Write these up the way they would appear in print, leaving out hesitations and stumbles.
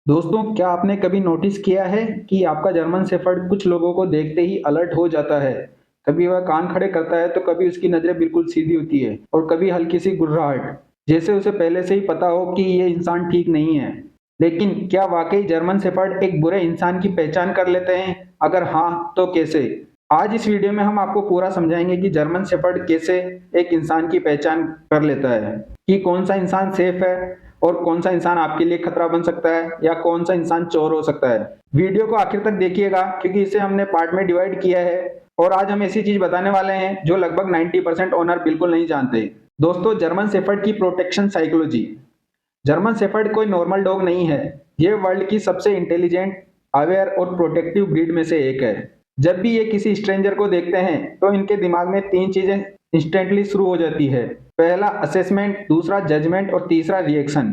दोस्तों, क्या आपने कभी नोटिस किया है कि आपका जर्मन शेफर्ड कुछ लोगों को देखते ही अलर्ट हो जाता है। कभी वह कान खड़े करता है तो कभी उसकी नज़रें बिल्कुल सीधी होती है और कभी हल्की सी गुर्राहट, जैसे उसे पहले से ही पता हो कि ये इंसान ठीक नहीं है। लेकिन क्या वाकई जर्मन शेफर्ड एक बुरे इंसान की पहचान कर लेते हैं? अगर हाँ, तो कैसे? आज इस वीडियो में हम आपको पूरा समझाएंगे कि जर्मन शेफर्ड कैसे एक इंसान की पहचान कर लेता है, कि कौन सा इंसान सेफ है और कौन सा इंसान आपके लिए खतरा बन सकता है या कौन सा इंसान चोर हो सकता है। वीडियो को आखिर तक देखिएगा क्योंकि इसे हमने पार्ट में डिवाइड किया है और आज हम ऐसी चीज बताने वाले हैं जो लगभग 90% ओनर बिल्कुल नहीं जानते। दोस्तों, जर्मन शेफर्ड की प्रोटेक्शन साइकोलॉजी। जर्मन शेफर्ड कोई नॉर्मल डॉग नहीं है। ये वर्ल्ड की सबसे इंटेलिजेंट, अवेयर और प्रोटेक्टिव ब्रीड में से एक है। जब भी ये किसी स्ट्रेंजर को देखते हैं तो इनके दिमाग में तीन चीजें इंस्टेंटली शुरू हो जाती है। पहला असेसमेंट, दूसरा जजमेंट और तीसरा रिएक्शन।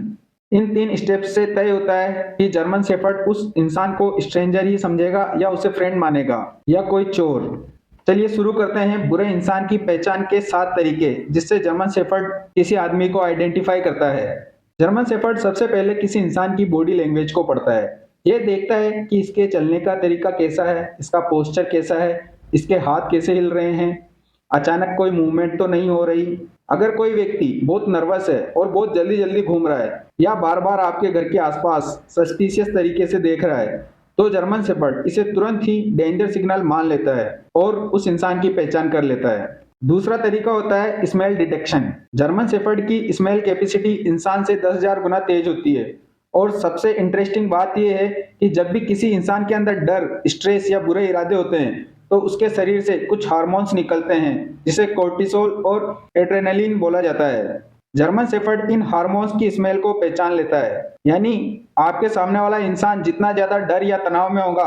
इन तीन स्टेप्स से तय होता है कि जर्मन शेफर्ड उस इंसान को स्ट्रेंजर ही समझेगा या उसे फ्रेंड मानेगा या कोई चोर। चलिए शुरू करते हैं बुरे इंसान की पहचान के 7 तरीके जिससे जर्मन शेफर्ड किसी आदमी को आइडेंटिफाई करता है। जर्मन शेफर्ड सबसे पहले किसी इंसान की बॉडी लैंग्वेज को पढ़ता है। ये देखता है कि इसके चलने का तरीका कैसा है, इसका पोस्चर कैसा है, इसके हाथ कैसे हिल रहे हैं, अचानक कोई मूवमेंट तो नहीं हो रही। अगर कोई व्यक्ति बहुत नर्वस है और बहुत जल्दी जल्दी घूम रहा है या बार बार आपके घर के आसपास सस्पिशियस तरीके से देख रहा है, तो जर्मन शेफर्ड इसे तुरंत ही डेंजर सिग्नल मान लेता है और उस इंसान की पहचान कर लेता है। दूसरा तरीका होता है स्मेल डिटेक्शन। जर्मन शेफर्ड की स्मेल कैपेसिटी इंसान से 10,000 गुना तेज होती है। और सबसे इंटरेस्टिंग बात यह है कि जब भी किसी इंसान के अंदर डर, स्ट्रेस या बुरे इरादे होते हैं तो उसके शरीर से कुछ हार्मोन्स निकलते हैं जिसे कोर्टिसोल और एड्रेनलिन बोला जाता है। जर्मन शेफर्ड इन हार्मोन्स की स्मेल को पहचान लेता है। यानी आपके सामने वाला इंसान जितना ज्यादा डर या तनाव में होगा,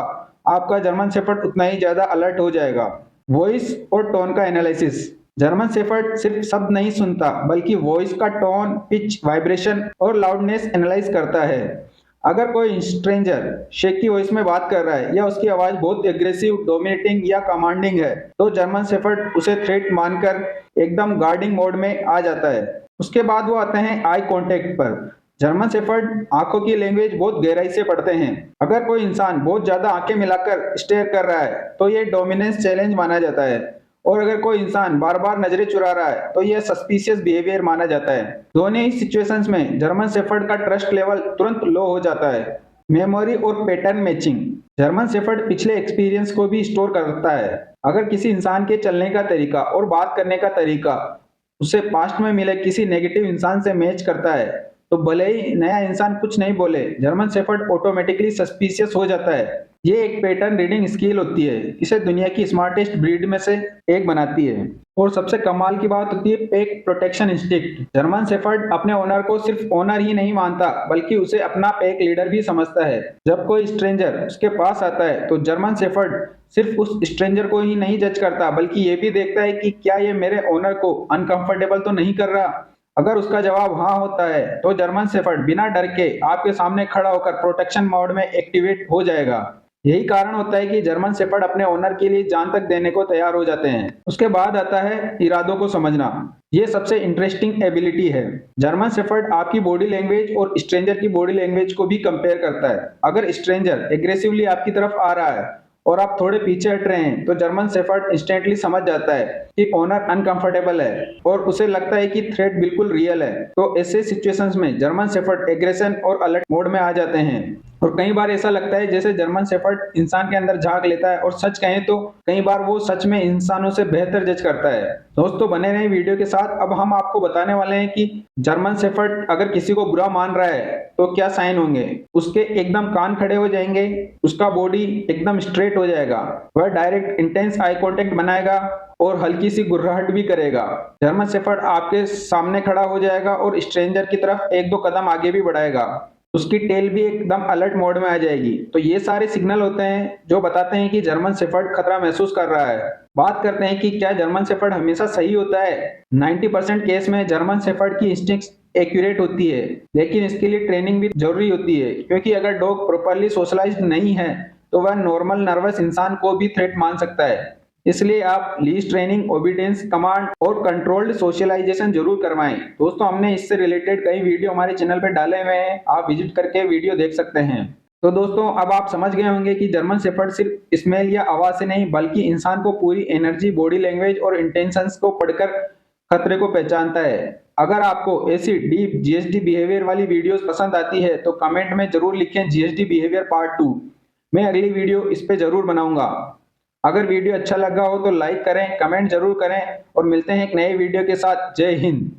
आपका जर्मन शेफर्ड उतना ही ज्यादा अलर्ट हो जाएगा। वॉइस और टोन का एनालिसिस। जर्मन शेफर्ड सिर्फ शब्द नहीं सुनता बल्कि वॉइस का टोन, पिच, वाइब्रेशन और लाउडनेस एनालाइज करता है। अगर कोई स्ट्रेंजर शेकी वॉइस में बात कर रहा है या उसकी आवाज बहुत एग्रेसिव, डोमिनेटिंग या कमांडिंग है, तो जर्मन शेफर्ड उसे थ्रेट मानकर एकदम गार्डिंग मोड में आ जाता है। उसके बाद वो आते हैं आई कांटेक्ट पर। जर्मन शेफर्ड आंखों की लैंग्वेज बहुत गहराई से पढ़ते हैं। अगर कोई इंसान बहुत ज्यादा आंखें मिलाकर स्टेयर कर रहा है तो ये डोमिनेंस चैलेंज माना जाता है, और अगर कोई इंसान बार बार नजरें चुरा रहा है तो यह सस्पिशियस बिहेवियर माना जाता है। दोनों ही सिचुएशंस में जर्मन शेफर्ड का ट्रस्ट लेवल तुरंत लो हो जाता है। मेमोरी और पैटर्न मैचिंग। जर्मन शेफर्ड पिछले एक्सपीरियंस को भी स्टोर करता है। अगर किसी इंसान के चलने का तरीका और बात करने का तरीका उसे पास्ट में मिले किसी नेगेटिव इंसान से मैच करता है, तो भले ही नया इंसान कुछ नहीं बोले, जर्मन शेफर्ड ऑटोमेटिकली सस्पिशियस हो जाता है। ये एक पैटर्न रीडिंग स्किल होती है, इसे दुनिया की स्मार्टेस्ट ब्रीड में से एक बनाती है। और सबसे कमाल की बात होती है pack protection instinct. German shepherd अपने ओनर को सिर्फ ओनर ही नहीं मानता बल्कि उसे अपना पैक लीडर भी समझता है। जब कोई स्ट्रेंजर उसके पास आता है तो जर्मन शेफर्ड सिर्फ उस स्ट्रेंजर को ही नहीं जज करता बल्कि ये भी देखता है कि क्या ये मेरे ओनर को अनकंफर्टेबल तो नहीं कर रहा। अगर उसका जवाब हाँ होता है तो जर्मन शेफर्ड बिना डर के आपके सामने खड़ा होकर प्रोटेक्शन मोड में एक्टिवेट हो जाएगा। यही कारण होता है कि जर्मन शेफर्ड अपने ओनर के लिए जान तक देने को तैयार हो जाते हैं। उसके बाद आता है इरादों को समझना। ये सबसे इंटरेस्टिंग एबिलिटी है। जर्मन शेफर्ड आपकी बॉडी लैंग्वेज और स्ट्रेंजर की बॉडी लैंग्वेज को भी कंपेयर करता है। अगर स्ट्रेंजर एग्रेसिवली आपकी तरफ आ रहा है और आप थोड़े पीछे हट रहे हैं तो जर्मन शेफर्ड इंस्टेंटली समझ जाता है कि ओनर अनकंफर्टेबल है और उसे लगता है कि थ्रेट बिल्कुल रियल है। तो ऐसे सिचुएशंस में जर्मन शेफर्ड एग्रेशन और अलर्ट मोड में आ जाते हैं। और कई बार ऐसा लगता है जैसे जर्मन शेफर्ड इंसान के अंदर झांक लेता है, और सच कहें तो कई बार वो सच में इंसानों से बेहतर जज करता है। दोस्तों, बने रहें वीडियो के साथ। अब हम आपको बताने वाले हैं कि जर्मन शेफर्ड अगर किसी को बुरा मान रहा है तो क्या साइन होंगे। उसके एकदम कान खड़े हो जाएंगे, उसका बॉडी एकदम स्ट्रेट हो जाएगा, वह डायरेक्ट इंटेंस आई कांटेक्ट बनाएगा और हल्की सी गुर्राहट भी करेगा। जर्मन शेफर्ड आपके सामने खड़ा हो जाएगा और स्ट्रेंजर की तरफ एक दो कदम आगे भी बढ़ाएगा। उसकी टेल भी एकदम अलर्ट मोड में आ जाएगी। तो ये सारे सिग्नल होते हैं जो बताते हैं कि जर्मन शेफर्ड खतरा महसूस कर रहा है। बात करते हैं कि क्या जर्मन शेफर्ड हमेशा सही होता है। 90% केस में जर्मन शेफर्ड की इंस्टिंक्ट्स एक्यूरेट होती है, लेकिन इसके लिए ट्रेनिंग भी जरूरी होती है, क्योंकि अगर डॉग प्रॉपरली सोशलाइज्ड नहीं है तो वह नॉर्मल नर्वस इंसान को भी थ्रेट मान सकता है। इसलिए आप लीज ट्रेनिंग, ओबीडियंस कमांड और कंट्रोल्ड सोशलाइजेशन जरूर करवाएं। दोस्तों, हमने इससे रिलेटेड कई वीडियो हमारे चैनल पर डाले हुए हैं, आप विजिट करके वीडियो देख सकते हैं। तो दोस्तों, अब आप समझ गए होंगे कि जर्मन शेफर्ड सिर्फ स्मेल या आवाज से नहीं बल्कि इंसान को पूरी एनर्जी, बॉडी लैंग्वेज और इंटेंशंस को पढ़कर खतरे को पहचानता है। अगर आपको ऐसी डीप जीएसडी बिहेवियर वाली वीडियोस पसंद आती है तो कमेंट में जरूर लिखें जीएसडी बिहेवियर पार्ट 2। मैं अगली वीडियो इस पे जरूर बनाऊंगा। अगर वीडियो अच्छा लगा हो तो लाइक करें, कमेंट जरूर करें और मिलते हैं एक नए वीडियो के साथ। जय हिंद।